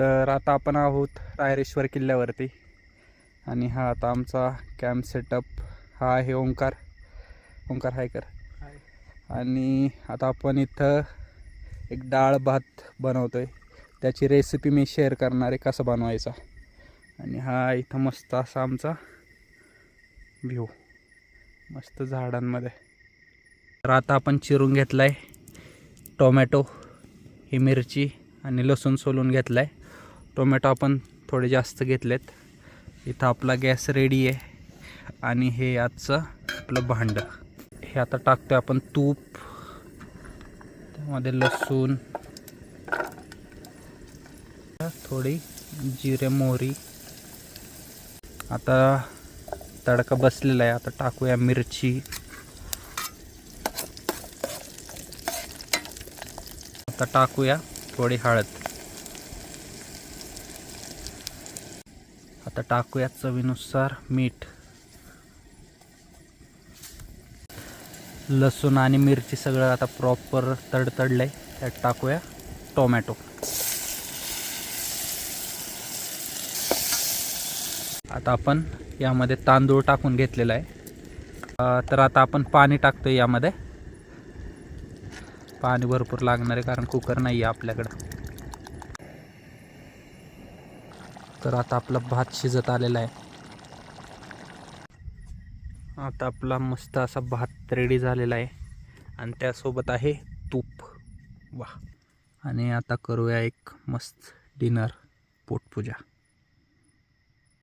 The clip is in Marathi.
तर आता आपण आहोत रायरेश्वर किल्ल्यावरती आणि हा आता आमचा कॅम्प सेटअप हा आहे ओंकार हायकर. आणि आता आपण इथं एक डाळ भात बनवतोय, त्याची रेसिपी मी शेअर करणार आहे कसं बनवायचा. आणि हा इथं मस्त असा आमचा व्ह्यू, मस्त झाडांमध्ये. तर आता आपण चिरून घेतलाय टोमॅटो, ही मिरची आणि लसूण सोलून घेतलाय. टोमॅटो आपण थोडे जास्त घेतलेत. इथं आपला गॅस रेडी आहे आणि हे आजचं आपलं भांडं. हे आता टाकतोय आपण तूप, त्यामध्ये लसूण, थोडी जिरे मोहरी. आता तडका बसलेला आहे. आता टाकूया मिरची, आता टाकूया थोडी हळद, आता टाकूया चवीनुसार मीठ. लसूण आणि मिरची सगळं आता प्रॉपर तडतडलंय. त्यात टाकूया टोमॅटो. आता आपण यामध्ये तांदूळ टाकून घेतलेला आहे. तर आता आपण पाणी टाकतोय यामध्ये. पाणी भरपूर लागणार आहे कारण कुकर नाही आहे आपल्याकडं. तर आता आपला भात शिजत आलेला आहे. आता आपला मस्त असा भात रेडी झालेला आहे आणि त्यासोबत आहे तूप. वाह. आणि आता करूया एक मस्त डिनर, पोटपूजा.